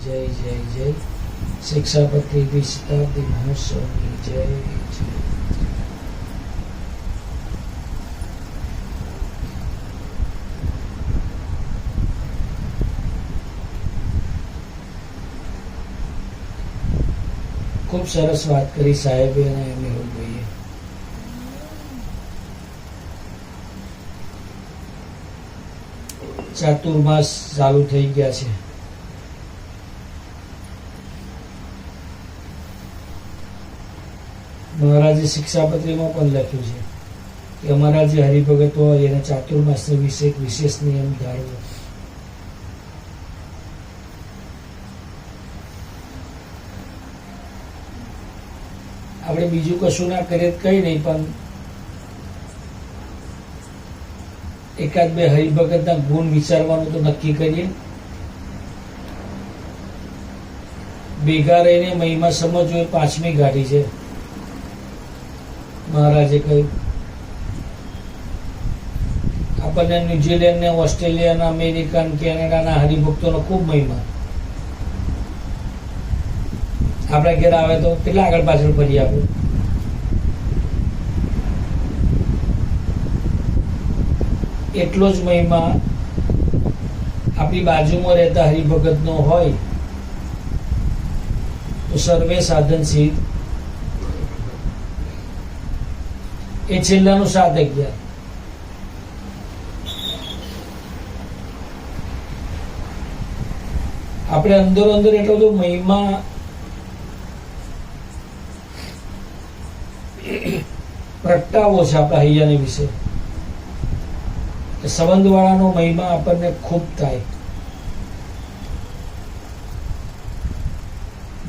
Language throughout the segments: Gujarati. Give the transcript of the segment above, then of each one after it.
જય જય જય શિક્ષાપતિ શતાબ્દી મહોત્સવની જય જય. ખૂબ સરસ વાત કરી સાહેબે અને મેહુલભાઈએ. ચાતુર્માસ ચાલુ થઈ ગયા છે. મહારાજે શિક્ષાપત્રીમાં પણ લખ્યું છે કે અમારા જે હરિભગતો હોય એને ચાતુર્માસને વિશે એક વિશેષ નિયમ ધારવો. આપણે બીજું કશું ના કરીએ કઈ નહીં, પણ એકાદ બે હરિભગતના ગુણ વિચારવાનું તો નક્કી કરીએ. ભેગા રહીને મહિમા સમજવો એ 5મી ગાડી છે. મહારાજે કહ્યું આપણને ન્યુઝીલેન્ડ ને ઓસ્ટ્રેલિયા, અમેરિકા, કેનેડાના હરિભક્તોનો ખૂબ મહિમા. આપણા ઘેર આવે તો કેટલા આગળ પાછળ ફરી આપણે. એટલો જ મહિમા આપણી બાજુમાં રહેતા હરિભગત નો હોય તો સર્વે સાધન સિદ્ધ. એ છેલ્લાનું 7-11. આપણે અંદર અંદર એટલો બધો મહિમા પ્રગટાવો છે આપણા હૈયાની વિશે. સંબંધ વાળાનો મહિમા આપણને ખૂબ થાય.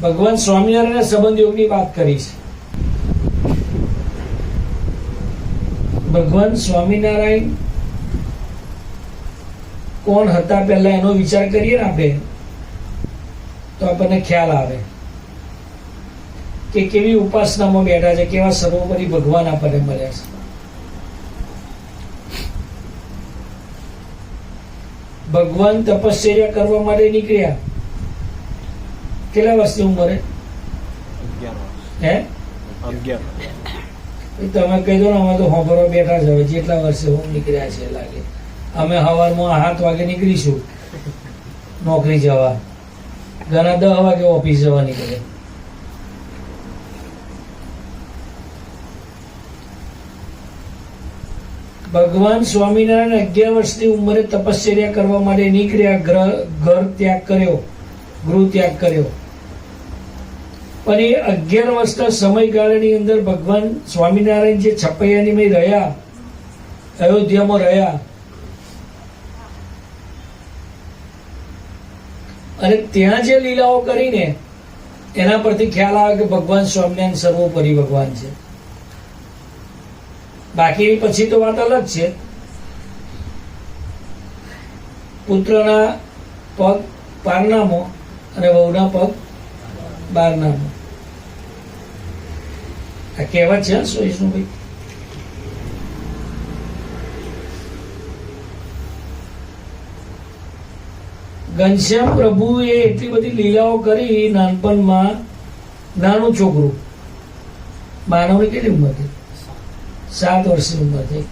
ભગવાન સ્વામિનારાયણ સંબંધ યોગની વાત કરી છે. ભગવાન સ્વામિનારાયણ કોણ હતા પહેલા એનો વિચાર કરીએ ને આપણે તો આપણને ખ્યાલ આવે કે કેવી ઉપાસનામાં બેઠા છે, કેવા સર્વોપરી ભગવાન આપણને મળ્યા છે. ભગવાન તપશ્ચર્યા કરવા માટે નીકળ્યા કેટલા વર્ષની ઉંમરે? 11. તમે કહી દો ને અમે તો હોંભરવા બેઠા છે. હવે જેટલા વર્ષે હું નીકળ્યા છે લાગે અમે સવારમાં 7 વાગે નીકળીશું નોકરી જવા, ઘણા 10 વાગે ઓફિસ જવા નીકળે. ભગવાન સ્વામિનારાયણ 11 વર્ષની ઉંમરે તપશ્ચર્યા કરવા માટે નીકળ્યા. ઘર ત્યાગ કર્યો, ગૃહ ત્યાગ કર્યો. પણ એ 11 વર્ષના સમયગાળાની અંદર ભગવાન સ્વામિનારાયણ જે છપૈયાની રહ્યા, અયોધ્યામાં રહ્યા, અને ત્યાં જે લીલાઓ કરીને એના પરથી ખ્યાલ આવે કે ભગવાન સ્વામિનારાયણ સર્વોપરી ભગવાન છે. બાકી પછી તો વાત અલગ છે. પુત્રના પગ પારનામો અને વહુના પગ બારનામો. આ કહેવત છે વિષ્ણુભાઈ. ઘનશ્યામ પ્રભુએ એટલી બધી લીલાઓ કરી. નાનપણમાં નાનું છોકરું, માનવની કેટલી ઉંમર થઈ? 7 વર્ષની ઉંમર થઈ.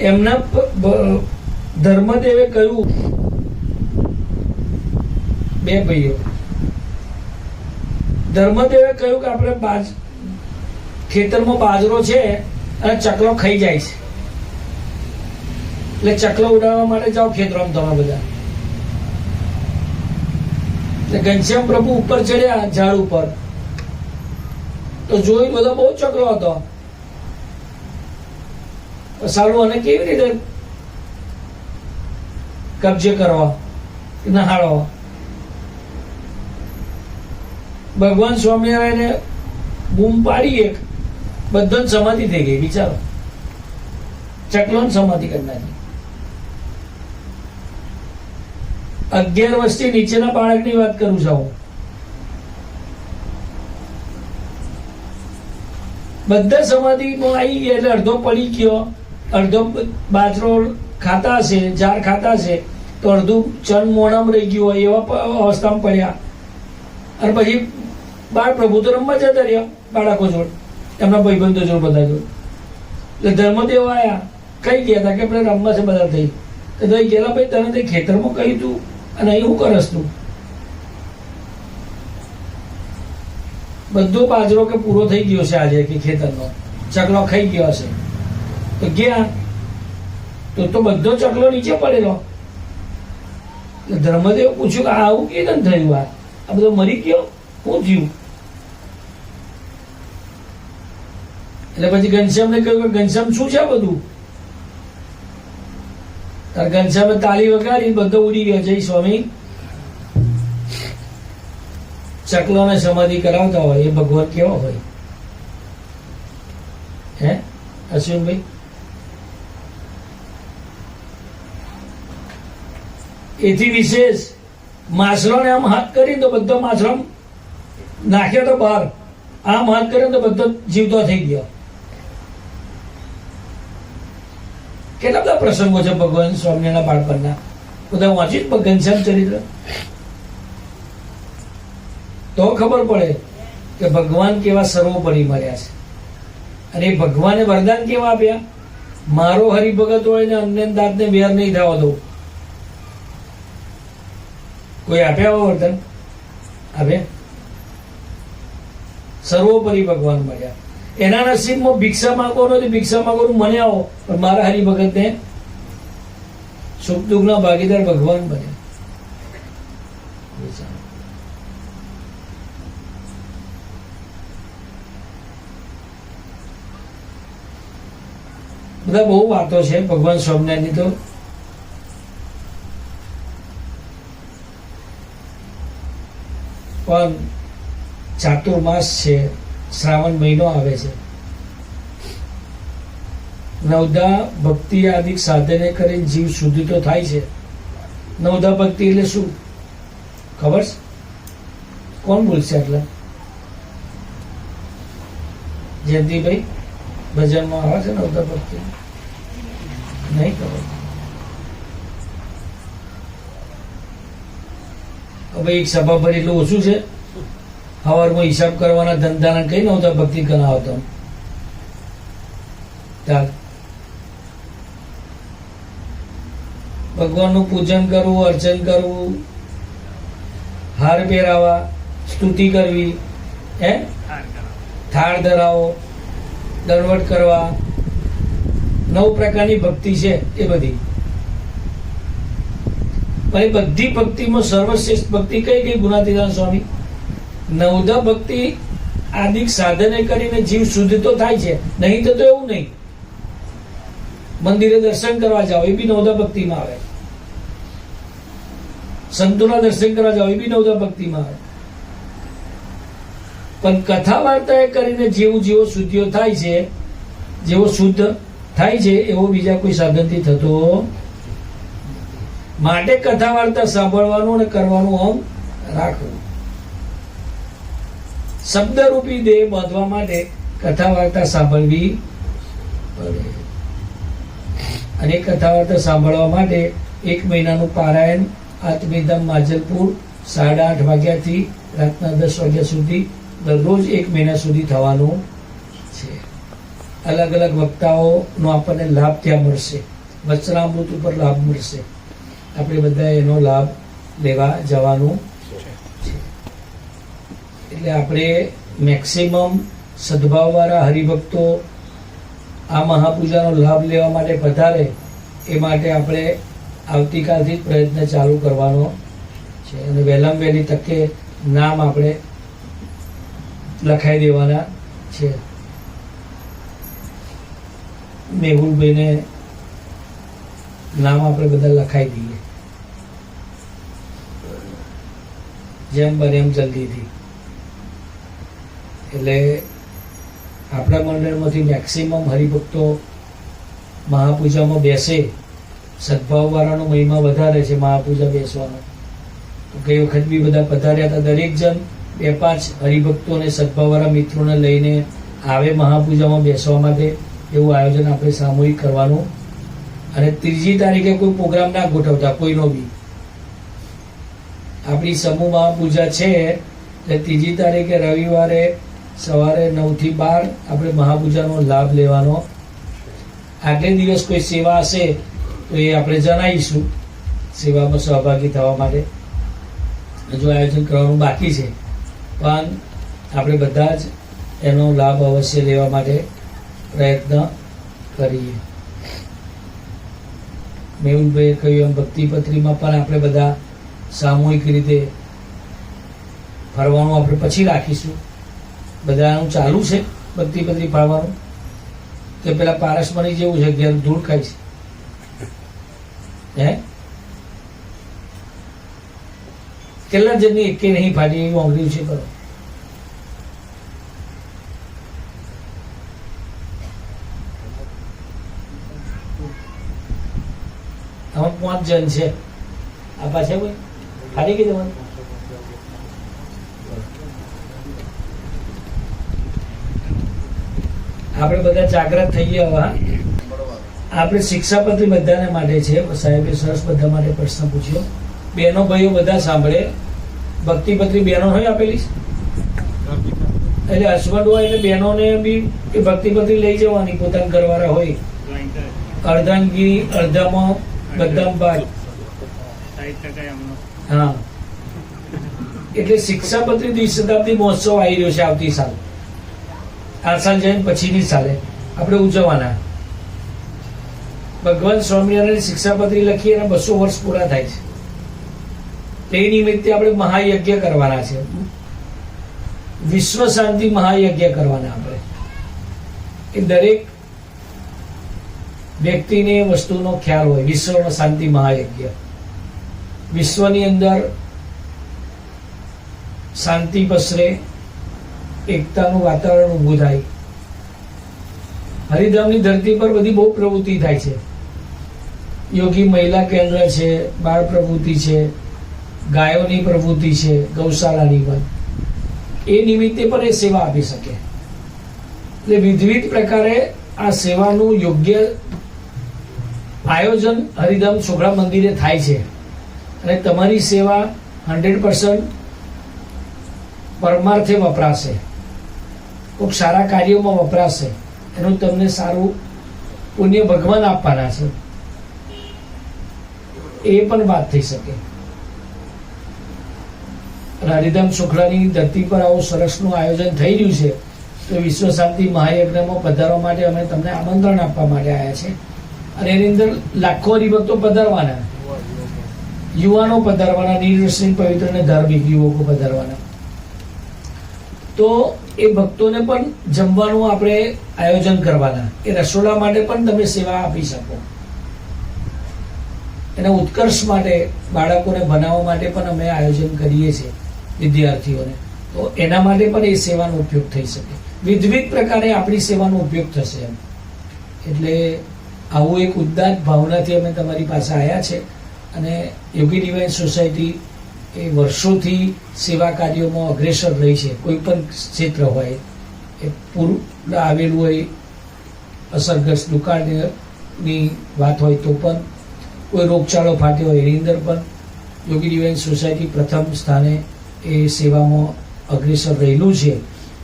એમના ધર્મદેવે કહ્યું, 2 ભાઈઓ, ધર્મદેવે કહ્યું કે આપણે ખેતરમાં બાજરો છે અને ચકલો ખાઈ જાય છે, એટલે ચકલો ઉડાવવા માટે જાઓ ખેતરમાં તમે બધા. ઘનશ્યામ પ્રભુ ઉપર ચડ્યા ઝાડ ઉપર તો જોઈ બધો બહુ ચકલો હતો. સારું અને કેવી રીતે કબજે કરવા, નહાળવા. ભગવાન સ્વામિનારાયણે બૂમ પાડી, એક બધો જ સમાધિ થઈ ગઈ. વિચારો, ચકલો સમાધિ કરી નાખી. 11 વર્ષથી નીચેના બાળકની વાત કરું છું. બધા સમાધિમાં આવી ગયા એટલે અડધો પડી ગયો, અડધો બાજરો ખાતા હશે, જાર ખાતા હશે, તો અડધું ચણ મોણામાં રહી ગયું હોય એવા અવસ્થામાં પડ્યા, અને પછી બાળ પ્રભુ તો રમવા જતા રહ્યા બાળકો જોડ, એમના ભાઈબંધો જોડ, બધા જોડ. એટલે ધર્મદેવ આયા, કઈ ગયા હતા કે આપણે રમવા છે બધા થઈ, તો થઈ ગયેલા ભાઈ તને તે ખેતરમાં કહ્યું તું અને અહીં શું કરસ તું? બધો બાજરો કે પૂરો થઈ ગયો છે આજે કે ખેતરનો, ચકલો ખાઈ ગયો હશે. તો ગયા તો બધો ચકલો નીચે પડેલો. ધર્મદેવ પૂછ્યું કે આવું કેવી રીતે થયું? આ બધો મરી ગયો, હું થયું? એટલે પછી ઘનશ્યામને કહ્યું કે ઘનશ્યામ શું છે બધું? તાર ઘનશ્યામે તાળી વગાડી, બધો ઉડી ગયો. જય સ્વામી. ચકલોને સમાધિ કરાવતા હોય એ ભગવાન કેવો હોય? હે અશ્વિનભાઈ? એથી વિશેષ માછલોને આમ હાથ કરીને તો બધો માછલો નાખ્યો તો બહાર, આમ હાથ કર્યો તો બધો જીવતો થઈ ગયો. કેટલા બધા પ્રસંગો છે ભગવાન સ્વામિનારાયણ બાળપણના, બધા વાંચી જ ઘનશ્યામ ચરિત્ર, તો ખબર પડે કે ભગવાન કેવા સર્વોપરી મળ્યા છે. અને એ ભગવાને વરદાન કેવા આપ્યા? મારો હરિભગત હોય ને અન્ય દાંતને વેર નહીં થવા દઉં. કોઈ આપ્યા હોય વરદાન? આપ્યા? સર્વોપરી ભગવાન મળ્યા. એના નસીબમાં ભિક્ષા માંગો નથી, ભિક્ષા માંગો મને આવો, પણ મારા હરિભગત ને સુખ દુઃખના ભાગીદાર ભગવાન બન્યા. બધા બહુ વાતો છે ભગવાન સ્વામિનારાયણની. તો પણ ચાતુર્માસ છે, શ્રાવણ મહિનો આવે છે, નવદા ભક્તિ આદિ સાધને કરીને જીવ શુદ્ધ તો થાય છે. નવદા ભક્તિ એટલે શું ખબર છે? કોણ બોલશે આટલા? જયંતિભાઈ, ભજનમાં આવે છે નવદા ભક્તિ? નહીં ખબર. હવે એક સભા ભરી એટલું ઓછું છે? સવારમાં હિસાબ કરવાના ધંધાના કઈ નવદા ભક્તિ કરાવતો? ભગવાનનું પૂજન કરવું, અર્ચન કરવું, હાર પહેરાવા, સ્તુતિ કરવી, હે થાળ ધરાવો, દરવટ કરવા, 9 પ્રકારની ભક્તિ છે એ બધી. પણ એ બધી ભક્તિમાં સર્વશ્રેષ્ઠ ભક્તિ કઈ ગઈ ગુણાતીતાન સ્વામી? નવદા ભક્તિ આદિક સાધને કરીને જીવ શુદ્ધ તો થાય છે, નહીં તો એવું નહીં. મંદિરે દર્શન કરવા જાઓ એ બી નવદા ભક્તિમાં આવે, સંતોના દર્શન કરવા જાઓ એ બી નવદા ભક્તિમાં આવે. પણ કથા વાર્તા એ કરીને જેવો શુદ્ધિઓ થાય છે, જેવો શુદ્ધ થાય છે એવો બીજા કોઈ સાધનથી થતો. માટે કથા વાર્તા સાંભળવાનું અને કરવાનું આમ રાખવું. શબ્દરૂપી દેહ બાંધવા માટે કથા વાર્તા સાંભળવી પડે. અને કથા વાર્તા સાંભળવા માટે 1 મહિનાનું પારાયણ આત્મીધામ માજલપુર 8:30 વાગ્યાથી રાતના 10 વાગ્યા સુધી દરરોજ 1 મહિના સુધી થવાનું છે. અલગ અલગ વક્તાઓનો આપણને લાભ ત્યાં મળશે, વચનામૃત ઉપર લાભ મળશે. આપણે બધા એનો લાભ લેવા જવાનું છે. એટલે આપણે મેક્સિમમ સદભાવવાળા હરિભક્તો આ મહાપૂજાનો લાભ લેવા માટે પધારે એ માટે આપણે આવતીકાલથી જ પ્રયત્ન ચાલુ કરવાનો છે. અને વહેલામાં વહેલી તકે નામ આપણે લખાઈ દેવાના છે. મેહુલભાઈને નામ આપણે બધા લખાઈ દઈએ, જેમ બને એમ જલ્દીથી. એટલે આપણા મંડળમાંથી મેક્સિમમ હરિભક્તો મહાપૂજામાં બેસે. સદભાવવાળાનો મહિમા વધારે છે મહાપૂજા બેસવાનો. તો ગઈ વખત બી બધા પધાર્યા હતા. દરેક જણ 2-5 હરિભક્તોને સદભાવવાળા મિત્રોને લઈને આવે મહાપૂજામાં બેસવા માટે. એવું આયોજન આપણે સામૂહિક કરવાનું અને 3જી તારીખે કોઈ પ્રોગ્રામ ના ગોઠવતા કોઈનો બી. આપણી સમૂહ મહાપૂજા છે એટલે 3જી તારીખે રવિવારે સવારે 9 થી 12 આપણે મહાપૂજાનો લાભ લેવાનો. આટલે દિવસ કોઈ સેવા હશે તો એ આપણે જણાવીશું સેવામાં સહભાગી થવા માટે. હજુ આયોજન કરવાનું બાકી છે પણ આપણે બધા જ એનો લાભ અવશ્ય લેવા માટે પ્રયત્ન કરીએ. મેહુલભાઈએ કહ્યું એમ ભક્તિપત્રીમાં પણ આપણે બધા સામૂહિક રીતે ફરવાનું આપણે પછી રાખીશું. બધાનું ચાલુ છે ભક્તિપત્રી ફાળવાનું કે પેલા પારસમણી જેવું છે ઘેર ધૂળ ખાય છે હે? કેટલા જણની એકે નહીં ફાટી એવી ઓંગળી છે કરો. આમાં 5 જણ છે. આ પાછા કોઈ ફાટી ગઈ તમારે? આપણે બધા જાગૃત થઈએ. હવે આપણે શિક્ષાપત્રી બધાને માટે છે. સાહેબે સરસ બધા માટે પ્રશ્ન પૂછ્યો. બહેનો ભાઈઓ બધા સાંભળે. ભક્તિપત્રી બહેનો હોય આપેલી એટલે હસબન્ડ હોય એટલે બહેનોને બી એ ભક્તિપત્રી લઈ જવાની. પોતાના ઘરવાળા હોય અર્ધાંગી અડધામાં બધામાં ભાગ. હા એટલે શિક્ષાપત્રી દ્વિશતાબ્દી મહોત્સવ આવી રહ્યો છે આવતી સાલ. આ સાલ જઈને પછીની સાલે આપણે ઉજવવાના. ભગવાન સ્વામિનારાયણ શિક્ષાપત્રી લખી અને 200 વર્ષ પૂરા થાય છે. તે નિમિત્તે આપણે મહાયજ્ઞ કરવાના છે. વિશ્વ શાંતિ મહાયજ્ઞ કરવાના આપણે. એ દરેક વ્યક્તિને એ વસ્તુનો ખ્યાલ હોય. વિશ્વ શાંતિ મહાયજ્ઞ. વિશ્વની અંદર શાંતિ પસરે, એકતાનું વાતાવરણ ઊભું થાય. હરિધામની ધરતી પર બધી બહુ પ્રવૃત્તિ થાય છે. યોગી મહિલા કેન્દ્ર છે, બાળ પ્રવૃત્તિ છે, ગાયોની પ્રવૃત્તિ છે, ગૌશાળાની પણ. એ નિમિત્તે પણ એ સેવા આપી શકે. એટલે વિવિધ પ્રકારે આ સેવાનું યોગ્ય આયોજન હરિધામ છોકરા મંદિરે થાય છે. અને તમારી સેવા 100% પરમાર્થે વપરાશે, ખૂબ સારા કાર્યોમાં વપરાશે. એનું તમને સારું પુણ્ય ભગવાન આપવાના છે. એ પણ વાત થઈ શકે. હરિધામ છોકરાની ધરતી પર આવું સરસનું આયોજન થઈ રહ્યું છે તો વિશ્વ શાંતિ મહાયજ્ઞમાં પધારવા માટે અમે તમને આમંત્રણ આપવા માટે આવ્યા છે. અને એની અંદર લાખો હરિભક્તો પધારવાના, યુવાનો પધારવાના, નિર્દોષ પવિત્ર અને ધાર્મિક યુવકો પધારવાના. તો એ ભક્તોને પણ જમવાનું આપણે આયોજન કરવાના. એ રસોડા માટે પણ તમે સેવા આપી શકો. એના ઉત્કર્ષ માટે બાળકોને બનાવવા માટે પણ અમે આયોજન કરીએ છીએ વિદ્યાર્થીઓને. તો એના માટે પણ એ સેવાનો ઉપયોગ થઈ શકે. વિવિધ પ્રકારે આપણી સેવાનો ઉપયોગ થશે એમ. એટલે આવું એક ઉદ્દાત ભાવનાથી અમે તમારી પાસે આવ્યા છે. અને યોગી ડિવાઇન સોસાયટી એ વર્ષોથી સેવા કાર્યોમાં અગ્રેસર રહી છે. કોઈ પણ ક્ષેત્ર હોય, એ પૂરું આવેલું હોય, અસરગ્રસ્ત દુકાળની વાત હોય તો પણ, કોઈ રોગચાળો ફાટ્યો હોય એની અંદર પણ યોગી ડિવાઇન સોસાયટી પ્રથમ સ્થાને એ સેવામાં અગ્રેસર રહેલું છે.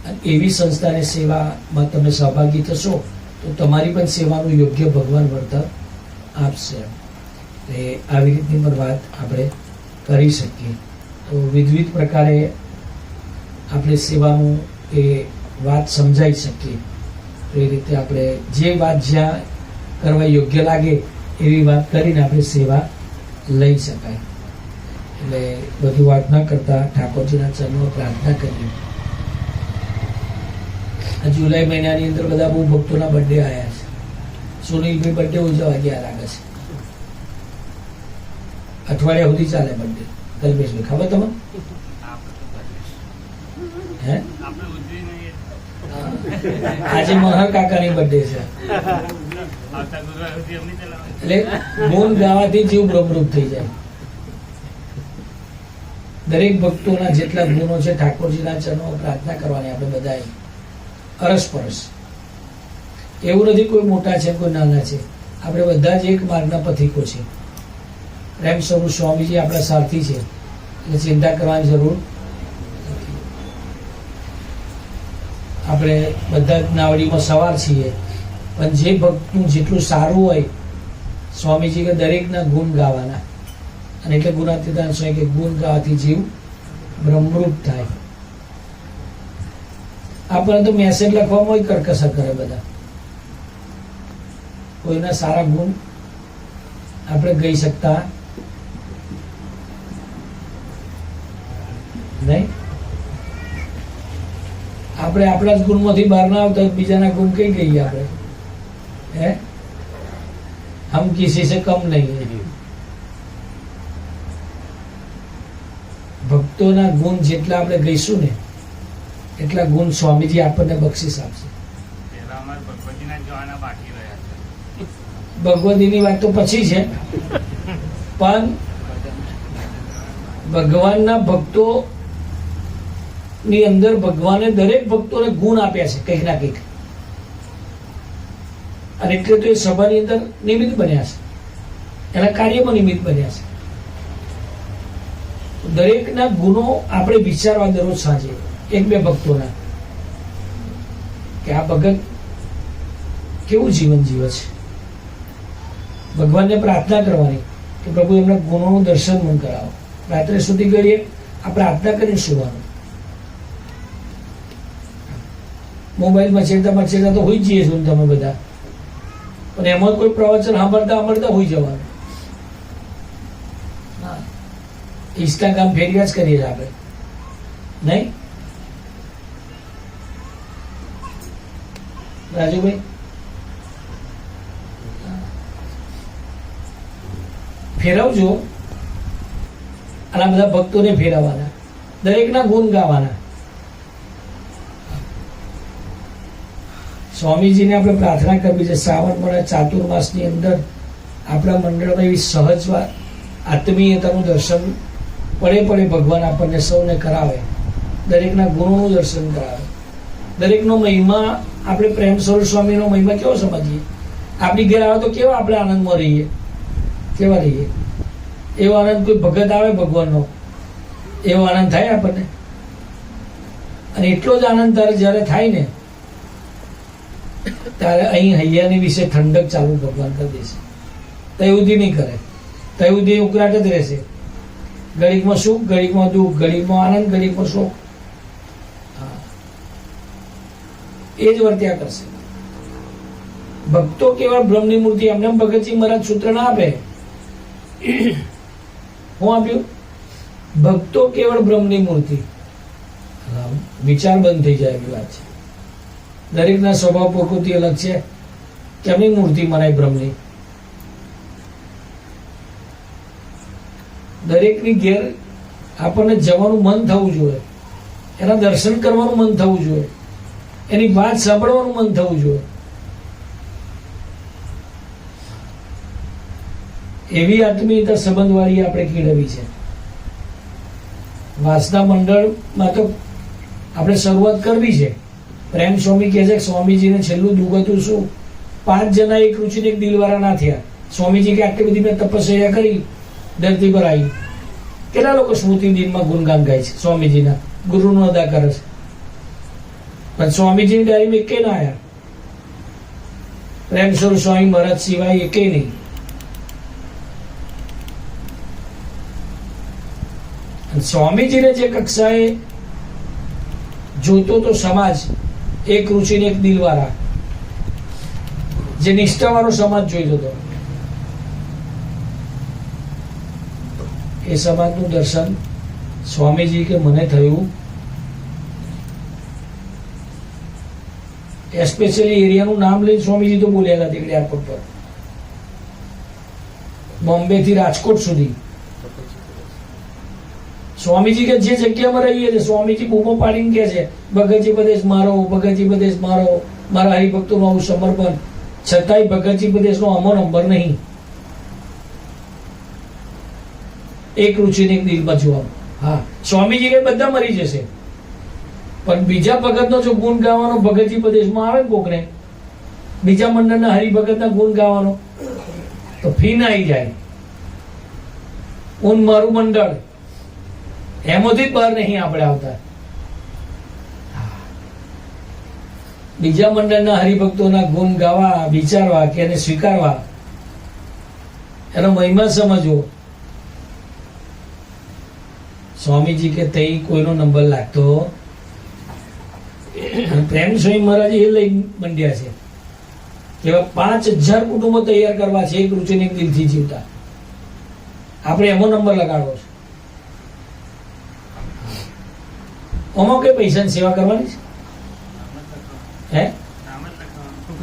અને એવી સંસ્થાને સેવામાં તમે સહભાગી થશો તો તમારી પણ સેવાનું યોગ્ય ભગવાન વળતર આપશે. એટલે આવી રીતની પણ વાત આપણે કરી શકીએ. તો વિવિધ પ્રકારે આપણે સેવાનું એ વાત સમજાઈ શકીએ. તો એ રીતે આપણે જે વાત જ્યાં કરવા યોગ્ય લાગે એવી વાત કરીને આપણે સેવા લઈ શકાય. એટલે બધું વાત ન કરતા ઠાકોરજીના ચરણોમાં પ્રાર્થના કરીએ. આ જુલાઈ મહિનાની અંદર બધા બહુ ભક્તોના બર્થડે આવ્યા છે. સુનિલભાઈ બર્થડે ઉજવવા ગયા લાગે છે. અઠવાડિયા સુધી ચાલે બર્થડે. કલ્પેશભાઈ ખબર તમને? હે આજે મહર કાકાની બર્થડે છે. એટલે ગુણ ગાવાથી જીવ ભ્રમરૂપ થઈ જાય. દરેક ભક્તોના જેટલા ગુણો છે ઠાકોરજીના ચરણોમાં પ્રાર્થના કરવાની આપણે બધાએ અરસપરસ. એવું નથી કોઈ મોટા છે કોઈ નાના છે. આપણે બધા જ એક માર્ગના પથિકો છે. પ્રેમ સ્વરૂપ સ્વામીજી આપણા સારથી છે, એટલે ચિંતા કરવાની જરૂર નથી. આપણે બધા જ નાવડીમાં સવાર છીએ, પણ જે ભક્તનું જેટલું સારું હોય, સ્વામીજી કે દરેકના ગુણ ગાવાના. અને એટલે ગુણાતીતાન સ્વામી કે ગુણ ગાવાથી જીવ બ્રહ્મરૂપ થાય. આપણને તો મેસેજ લખવામાં કરકસર કરે બધા. કોઈના સારા ગુણ આપણે ગઈ શકતા નહીં. આપણે આપણા જ ગુણમાંથી બહાર ના આવતા બીજાના ગુણ કઈ ગઈએ આપણે? હે, હમ કિસી સે કમ નહીં. ભક્તોના ગુણ જેટલા આપણે ગઈશું ને એટલા ગુણ સ્વામીજી આપણને બક્ષિસ આપશે. ભગવતીની વાત તો પછી છે, પણ ભગવાનના ભક્તો ની અંદર ભગવાને દરેક ભક્તોને ગુણ આપ્યા છે કંઈક ના કંઈક, અને એટલે તો એ સભાની અંદર નિમિત્ત બન્યા છે, એના કાર્યમાં નિમિત્ત બન્યા છે. દરેકના ગુણો આપણે વિચારવા દરરોજ સાંજે એક બે ભક્તોના, કે આ ભગત કેવું જીવન જીવે છે. ભગવાનને પ્રાર્થના કરવાની કે પ્રભુ એમના ગુણોનું દર્શન મન કરાવો. રાત્રે સુધી કરીએ આ પ્રાર્થના કરીને સુવાનું. મોબાઈલ મચેડતા તો હોઈ જ જઈએ છો તમે બધા, પણ એમાં કોઈ પ્રવચન સાંભળતા હોઈ જવાનું. ઇન્સ્ટાગ્રામ ફેરિયા જ કરીએ આપણે, નહીં રાજુભાઈ? ફેરવજો, અને આ બધા ભક્તોને ફેરવવાના, દરેકના ગુણ ગાવાના. સ્વામીજીને આપણે પ્રાર્થના કરવી છે શ્રાવણ મહિના ચાતુર્માસની અંદર આપણા મંડળમાં એવી સહજ આત્મીયતાનું દર્શન પડે ભગવાન આપણને સૌને કરાવે, દરેકના ગુણોનું દર્શન કરાવે. દરેકનો મહિમા આપણે પ્રેમ સ્વરૂપ સ્વામીનો મહિમા કેવો સમજીએ? આપણી ઘેર આવે તો કેવા આપણે આનંદમાં રહીએ, કેવા રહીએ? એવો આનંદ કોઈ ભગત આવે ભગવાનનો, એવો આનંદ થાય આપણને. અને એટલો જ આનંદ તારે જ્યારે થાય ને ત્યારે અહીં હૈયાની વિશે ઠંડક ચાલુ ભગવાન કરી દેશે. તયુદી નહીં કરે, તયુદી ઉકળાટ જ રહેશે. ઘડીકમાં સુખ, ઘડીકમાં દુઃખ, ઘડીકમાં આનંદ, ઘડીકમાં શોક, એ જ વર્ત્યા કરશે. ભક્તો કેવળ બ્રહ્મની મૂર્તિ, એમને ભગતજી મહારાજ સૂત્ર ના આપે. હું આપ્યું? ભક્તો કેવળ બ્રહ્મની મૂર્તિ. વિચાર બંધ થઈ જાય એવી વાત છે. દરેકના સ્વભાવ પ્રકૃતિ અલગ છે. કેમની મૂર્તિ મનાય બ્રહ્મની? દરેકની ઘેર આપણને જવાનું મન થવું જોઈએ, એના દર્શન કરવાનું મન થવું જોઈએ, એની વાત સાંભળવાનું મન થવું જોઈએ. એવી આત્મીયતા સંબંધવાળી આપણે કેળવવી છે. વાસના મંડળમાં તો આપણે શરૂઆત કરવી છે. પ્રેમ સ્વામી કહે છે કે સ્વામીજીને છેલ્લું દુઃખ હતું શું? 5 જણા એક રુચિને એક દિલવાળા ના થયા. સ્વામીજી કે આટલી બધી મેં તપસ્યા કરી, ધરતી પર આવી. કેટલા લોકો સ્મૃતિ દિનમાં ગુણગાન ગાય છે સ્વામીજીના, ગુરુનું અદા કરે છે, પણ સ્વામીજીની ડાયરીમાં એકે ના આવ્યા. પ્રેમ સ્વરૂપ સ્વામી મહારાજ સિવાય એકે નહીં. સ્વામીજીને જે કક્ષાએ જોતો તો સમાજ, એક રુચિને એક દિલવાળા, જે નિષ્ઠાવાળો સમાજ જોઈતો હતો, એ સમાજનું દર્શન સ્વામીજી કે મને થયું. એસ્પેશિયલી એરિયાનું નામ લઈને સ્વામીજી તો બોલ્યા હતા એરપોર્ટ પર, બોમ્બે થી રાજકોટ સુધી. સ્વામીજી કે જે જગ્યામાં રહીએ છીએ, સ્વામીજી બૂમો પાડીને કે છે ભગતજી પ્રદેશ મારો, ભગતજી પ્રદેશ મારો, મારા હરિભક્તોનું આવું સમર્પણ. છતાંય ભગતજી પ્રદેશનો આમો નંબર નહીં. એક રુચિને એક દિલમાં જોવાનું. હા, સ્વામીજી કે બધા મરી જશે, પણ બીજા ભગતનો જો ગુણ ગાવાનો ભગતજી પ્રદેશમાં આવે કોકને, બીજા મંડળના હરિભગતના ગુણ ગાવાનો, તો ફીન આવી જાય. ઊન મારું મંડળ એમાંથી જ બહાર નહીં આપણે આવતા. બીજા મંડળના હરિભક્તોના ગુણ ગાવા, વિચારવા કે એને સ્વીકારવા, એનો મહિમા સમજવો. સ્વામીજી કે તઈ કોઈનો નંબર લાગતો. પ્રેમ સ્વામી મહારાજ એ લઈ મંડ્યા છે કે 5000 કુટુંબો તૈયાર કરવા છે એક રૂચિને એક દિલથી જીવતા. આપણે એમો નંબર લગાડવો છે. આમાં કઈ પૈસાની સેવા કરવાની છે? હે,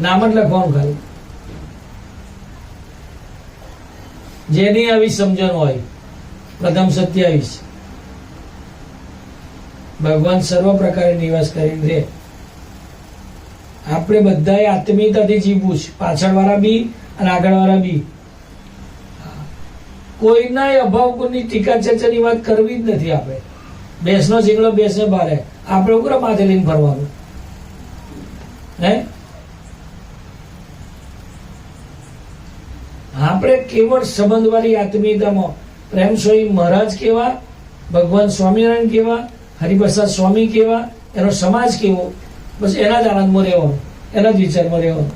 નામ જ લખવાનું ખાલી. જેની આવી સમજણ હોય. પ્રથમ 27 ભગવાન સર્વ પ્રકારે નિવાસ કરીને રહે. આપણે બધાએ આત્મીયતાથી જીવવું છે. પાછળ વાળા બી અને આગળ વાળા બી. કોઈના અભાવ ગુણની ટીકા ચર્ચાની વાત કરવી જ નથી. આપણે બેસનો શીકડો બેસને ભારે. આપણે ઉગ્ર માથે લઈને ફરવાનું. હે, આપણે કેવળ સંબંધવાળી આત્મીયતામાં પ્રેમ સ્વામી મહારાજ કેવા, ભગવાન સ્વામિનારાયણ કેવા, હરિપ્રસાદ સ્વામી કેવા, એનો સમાજ કેવો, બસ એના જ આનંદમાં રહેવાનું, એના જ વિચારમાં રહેવાનું.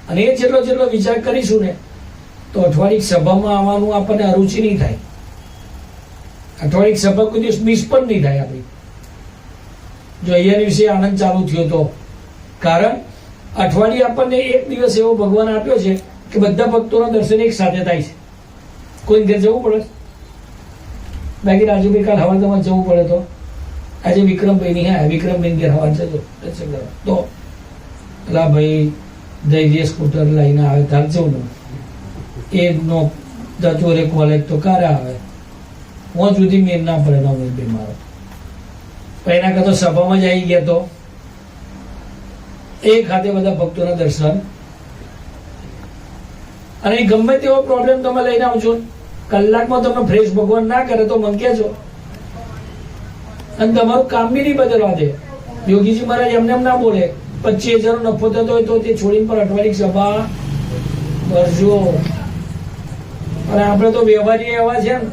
અને એ જેટલો જેટલો વિચાર કરીશું ને તો અઠવાડિક સભામાં આવવાનું આપણને અરુચિ નહીં થાય. અઠવાડિક સભા કોઈ દિવસ મિસ પણ નહીં થાય આપણી. જો અહીંયાની વિશે આનંદ ચાલુ થયો તો. કારણ અઠવાડિયે આપણને એક દિવસ એવો ભગવાન આપ્યો છે કે બધા ભક્તોના દર્શન એક સાથે થાય છે. કોઈ ઘેર જવું પડે? બાકી રાજુભાઈ કાલ હવાર તમારે જવું પડે તો આજે વિક્રમભાઈ ની હા વિક્રમભાઈ ઘેર હવાર જજો દર્શન કરવા. તો પેલા ભાઈ ધૈર્ય સ્કૂટર લઈને આવે તાર જવું ને એ નો જતો રે કોલેજ તો ક્યારે આવે? હું સુધી મેર ના પડે ના ભાઈ મારો. એના કરતા સભામાં જ આવી ગયા તો એક હાથે બધા ભક્તોના દર્શન. અને ગમે તેવો પ્રોબ્લેમ તમે લઈને આવજો, કલાકમાં તમને ફ્રેશ ભગવાન ના કરે તો મને કહેજો. અને તમારું કામ બી નહીં બદલવા દે. યોગીજી મહારાજ એમને એમ ના બોલે 25,000 નફો થતો હોય તો તે છોડીને પર અઠવાડિક સભા કરજો. અને આપણે તો વ્યવહારી એવા છે ને,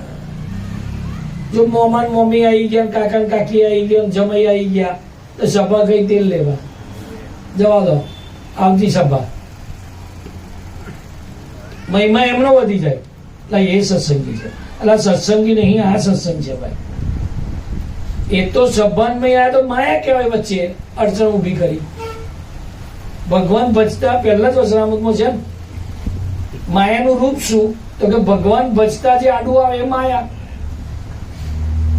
જો મોમાન મોમી આવી ગયા, કાકા કાકી આવી ગયા, જમાઈ આવી ગયા તો સભા કઈ તેલ લેવા જવા દો. આવતી સભા મહિમા એમનો વધી જાય. એટલે એ સત્સંગી છે. એટલે સત્સંગી નહીં, આ સત્સંગ છે ભાઈ. એ તો સભાનમાં આ તો માયા કહેવાય. વચ્ચે અડચણ ઊભી કરી. ભગવાન ભજતા પહેલા જ વચનામૃતમાં છે માયાનું રૂપ શું? તો કે ભગવાન ભજતા જે આડું આવે એ માયા.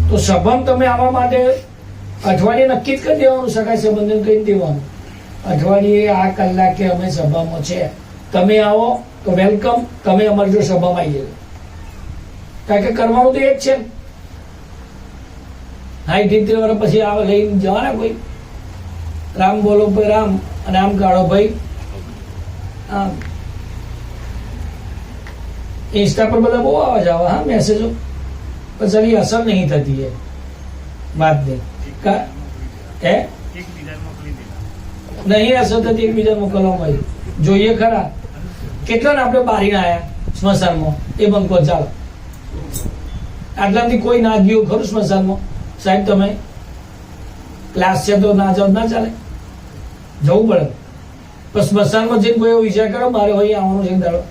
તો સભામાં તમે આવવા માટે અઠવાડિયે નક્કી જ કરી દેવાનું, સગાઈ સંબંધન કહી દેવાનું અઠવાડિયે આ કલાકે અમે સભામાં છે, તમે આવો તો વેલકમ, તમે અમારી જો સભામાં આવી જજો. કારણ કે કરવાનું તો એ જ છે. 60-70 વર્ષ પછી આવે લઈને જવાના કોઈ રામ બોલો ભાઈ રામ અને આમ કાઢો ભાઈ આમ. ઇન્સ્ટા પર બધા બહુ આવે જાવ હા મેસેજો, પછી અસર નહીં થતી એ વાત નહીં. હે નહીં અસર થતી એકબીજા મોકલવામાં. જોઈએ ખરા કેટલા આપણે બારીને આયા સ્મશાનમાં એ બંકો ચાલો. આટલાથી કોઈ ના ગયું ખરું સ્મશાનમાં? સાહેબ તમે ક્લાસ છે તો ના જાવ ના ચાલે, જવું પડે. પણ સ્મશાનમાં જઈને કોઈ એવો વિચાર કરો મારે અહીં આવવાનું છે દાડો.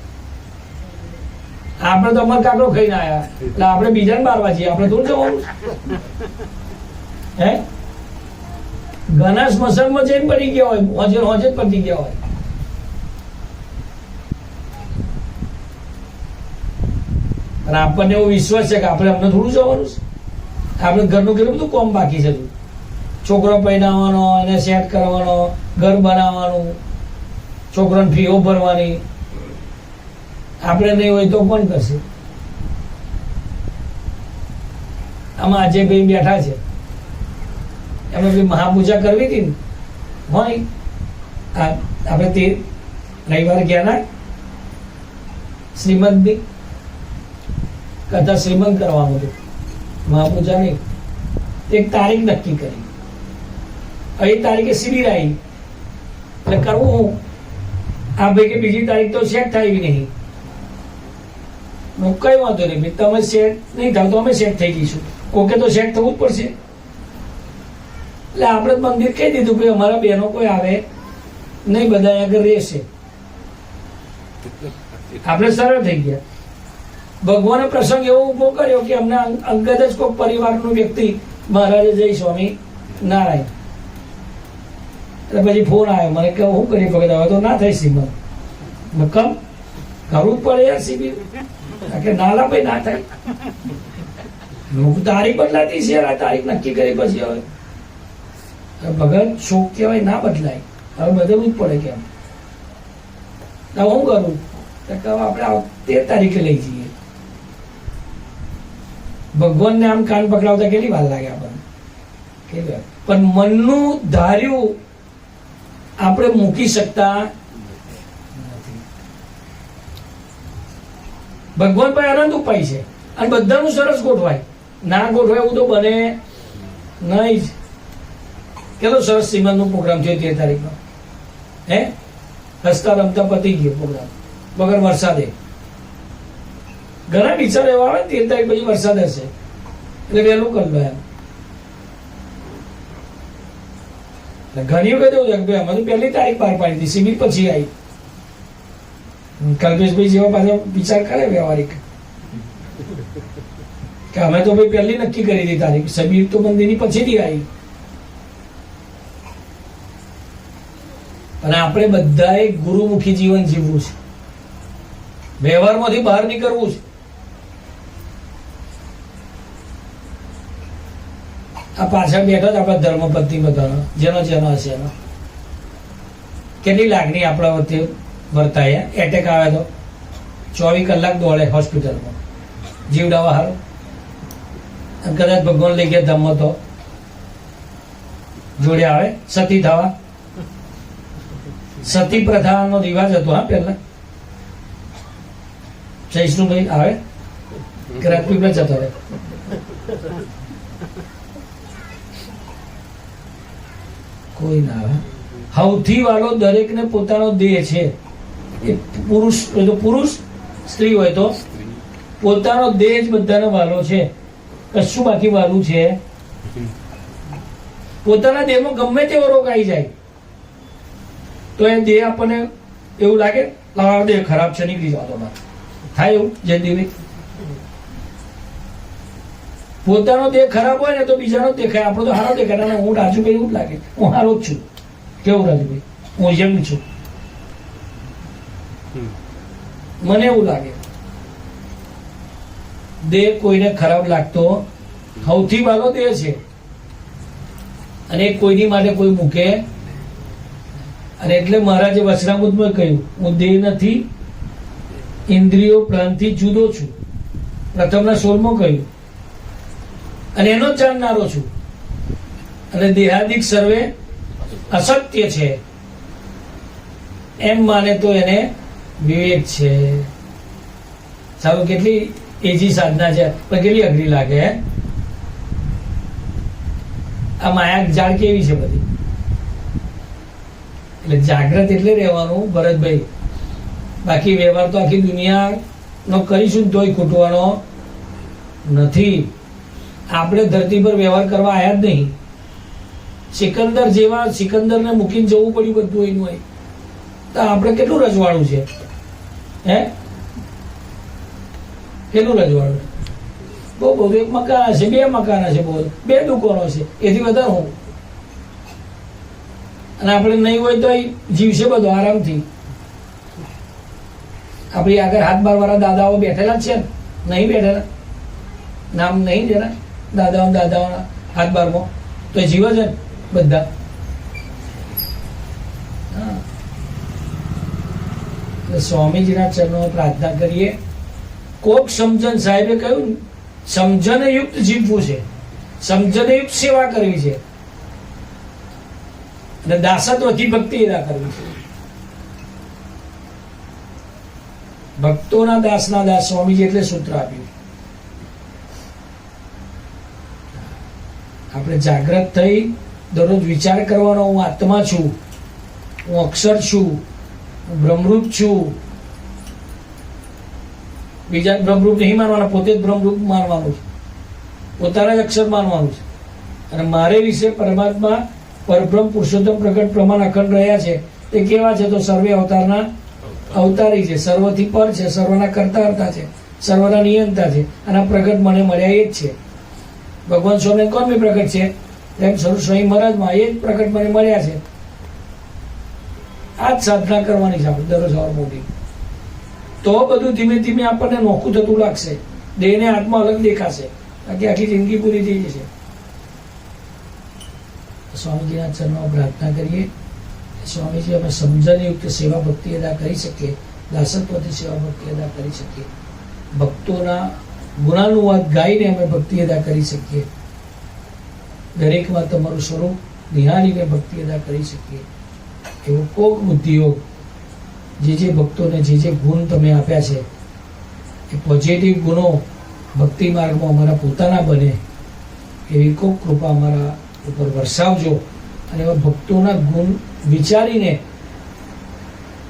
આપણે તો અમારે કાકડો ખાઈને આવ્યા એટલે આપણે બીજાને બારવા છીએ, આપણે થોડું જવાનું. હે ઘણા સ્મશાનમાં જઈને પડી ગયા હોય, હોજે હોજે જ પડી ગયા હોય. અને આપણને એવો વિશ્વાસ છે કે આપણે અમને થોડું જવાનું છે. આપણે ઘરનું કેટલું બધું કામ બાકી છે. છોકરો પહેરાવવાનો, એને સેટ કરવાનો, ઘર બનાવવાનું, છોકરાને ફીઓ ભરવાની. આપણે નહીં હોય તો કોણ કરશે? આમાં આજે ભાઈ બેઠા છે, એમને ભાઈ મહાપૂજા કરવી હતી ને હોય. આપણે તે રવિવારે ગયા ના શ્રીમદની કથા શ્રીમંત કરવાનું હતું, મહાપૂજા નહીં. એક તારીખ નક્કી કરી, એ તારીખે શિબિર આવી એટલે કરવું હું આ ભાઈ કે બીજી તારીખ તો સેટ થાય એવી નહીં. કઈ વાંધો નહીં ભાઈ, તમે સેટ નહીં થાવ તો અમે સેટ થઈ જઈશું. કોકે તો સેટ થવું જ પડશે. એટલે આપણે મંદિર કહી દીધું કે અમારા બહેનો કોઈ આવે નહીં, બધા આગળ રહેશે. આપણે સરળ થઈ ગયા. ભગવાને પ્રસંગ એવો ઉભો કર્યો કે અમને અંગત જ કોઈ પરિવારનો વ્યક્તિ મહારાજે જય સ્વામી નારાયણ. એટલે પછી ફોન આવ્યો મને કે શું કરી ભગત, હવે તો ના થાય શિબિર. કમ કરવું જ પડે યાર શિબિર, કે નાલા ભાઈ ના થાય. તારીખ બદલાતી છે યાર, આ તારીખ નક્કી કરી પછી હવે ભગત શોક કહેવાય ના બદલાય, હવે બદલવું જ પડે. કેમ હું કરું આપણે 13 તારીખે લઈ જઈએ. ભગવાનને આમ કાન પકડાવતા કેટલી વાર લાગે આપણને, પણ મનનું ધાર્યું આપણે મૂકી શકતા નથી. ભગવાન પાસે અનંત ઉપાય છે અને બધાનું સરસ ગોઠવાય. ના ગોઠવાય એવું તો બને નહીં જ. કેટલો સરસ શ્રીમંતનો પ્રોગ્રામ થયો 13 તારીખનો. હે હસતા રમતા પતી ગયો પ્રોગ્રામ વગર વરસાદે. ઘણા વિચાર એવા આવે 13 તારીખ પછી વરસાદ હશે એટલે વહેલું કરી લો એમ. ઘણી વખત એવું છે કે અમે તો 1લી તારીખ બહાર પાડી હતી, શિબિર પછી આવી. કલ્પેશભાઈ જેવા પાછા વિચાર કરે વ્યવહારિક કે અમે તો ભાઈ 1લી નક્કી કરી હતી તારીખ, શિબિર તો મંદિરની પછીથી આવી. અને આપણે બધાએ ગુરુમુખી જીવન જીવવું છે, વ્યવહારમાંથી બહાર નીકળવું છે. આ પાછળ બેઠો જ આપણા ધર્મપત્ની બધાનો જેનો હશે એનો કેટલી લાગણી આપણા વચ્ચે વર્તાય. એટેક આવે તો 24 કલાક દોડે હોસ્પિટલમાં જીવડાવવા હારું. કદાચ ભગવાન લઈ ગયા ધમ્મ તો જોડે આવે. સતી થવા, સતી પ્રથાનો રિવાજ હતો હા પેલા. જયશ્રુભાઈ આવે કે રાજપીપળા જતો રહે. કોઈ ના આવે. સૌથી વાલો દરેકને પોતાનો દેહ છે. એ પુરુષ હોય તો પુરુષ, સ્ત્રી હોય તો પોતાનો દેહ જ બધાને વાલો છે. કશું બાકી વાલું છે. પોતાના દેહમાં ગમે તેવો રોગ આવી જાય તો એ દેહ આપણને એવું લાગે દેહ ખરાબ છે નીકળી જતો થાય એવું. જયંતિભાઈ પોતાનો દેહ ખરાબ હોય ને તો બીજાનો દેખાય, આપણો તો સારો દેખાય. હું રાજુભાઈ એવું જ લાગે હું સારો જ છું. કેવું રાજુભાઈ, હું યંગ છું, મને એવું લાગે. દેહ કોઈને ખરાબ લાગતો સૌથી વાલો દેહ છે અને કોઈની માટે કોઈ મૂકે. અને એટલે મહારાજે વચનામૃતમાં કહ્યું હું દેહ નથી, ઇન્દ્રિયો પ્રાણથી જુદો છું. પ્રથમના 16માં કહ્યું અને એનો જ જાણનારો છું. અને દેહાદિક સર્વે અસત્ય છે એમ માને તો એને વિવેક છે. સારું કેટલી એજી સાધના છે પણ કેટલી અઘરી લાગે. આ માયા જાળ કેવી છે બધી. એટલે જાગ્રત એટલે રહેવાનું ભરતભાઈ. બાકી વ્યવહાર તો આખી દુનિયાનો કરીશું તોય ખૂટવાનો નથી. આપણે ધરતી પર વ્યવહાર કરવા આવ્યા જ નહીં. સિકંદર જેવા સિકંદરને મૂકીને જવું પડ્યું બધું એનું હોય તો આપણે કેટલું રજવાડું છે. હે કેટલું રજવાડું. બહુ બધું. એક મકાન હશે, 2 મકાન હશે, બહુ 2 દુકાનો છે, એથી વધારે હું. અને આપણે નહીં હોય તો જીવશે બધો આરામથી. આપણી આગળ હાથ બાર વાળા દાદાઓ બેઠેલા છે ને, નહીં બેઠેલા, નામ નહીં જરા દાદાઓના હાથ બારમાં તો એ જીવ છે બધા. સ્વામીજીના ચરણોમાં પ્રાર્થના કરીએ. કોક સમજણ સાહેબે કહ્યું સમજણ યુક્ત જીવવું છે, સમજણ યુક્ત સેવા કરવી છે અને દાસત્વથી ભક્તિ એના કરવી છે. ભક્તોના દાસના દાસ સ્વામીજી એટલે સૂત્ર આપ્યું. આપણે જાગૃત થઈ દરરોજ વિચાર કરવાનો હું આત્મા છું, હું અક્ષર છું, હું બ્રહ્મરૂપ છું. બીજા બ્રહ્મરૂપ નહીં માનવાના, પોતે જ બ્રહ્મરૂપ માનવાનું છે, પોતાના જ અક્ષર માનવાનું છે. અને મારે વિશે પરમાત્મા પરબ્રહ્મ પુરુષોત્તમ પ્રગટ પ્રમાણ અખંડ રહ્યા છે. તે કેવા છે? તો સર્વે અવતારના અવતારી છે, સર્વથી પર છે, સર્વના કરતા હર્તા છે, સર્વના નિયંતા છે. અને આ પ્રગટ મને મળ્યા એ જ છે. ભગવાન સ્વામી કોણ બી પ્રગટ છે? તેમ સ્વામી મહારાજમાં એ જ પ્રગટ મને મળ્યા છે. આ જ સાધના કરવાની છે આપણે દરરોજ સવાર મોટી. તો બધું ધીમે ધીમે આપણને નોખું થતું લાગશે, દેહને આત્મા અલગ દેખાશે, બાકી આખી જિંદગી પૂરી થઈ જશે. સ્વામીજીના ચરણમાં પ્રાર્થના કરીએ, સ્વામીજી અમે સમજણયુક્ત સેવા ભક્તિ અદા કરી શકીએ, દાસત્વથી સેવા ભક્તિ અદા કરી શકીએ, ભક્તોના ગુણાનુવાદ ગાઈને અમે ભક્તિ અદા કરી શકીએ, દરેકમાં તમારું સ્વરૂપ નિહાળીને ભક્તિ અદા કરી શકીએ. એવો કોક બુદ્ધિયોગ જે ભક્તોને જે ગુણ તમે આપ્યા છે એ પોઝિટિવ ગુણો ભક્તિ માર્ગમાં અમારા પોતાના બને એવી કોક કૃપા અમારા ઉપર વરસાવજો. અને એવા ભક્તોના ગુણ વિચારીને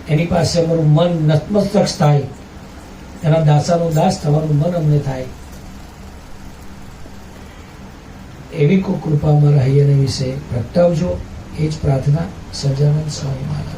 એની પાસે અમારું મન નતમસ્તક થાય, એના દાસાનો દાસ થવાનું મન અમને થાય એવી કોઈ કૃપા અમારા હૈયાને વિશે પ્રગટાવજો. એ જ પ્રાર્થના સહજાનંદ સ્વામી મહારાજ.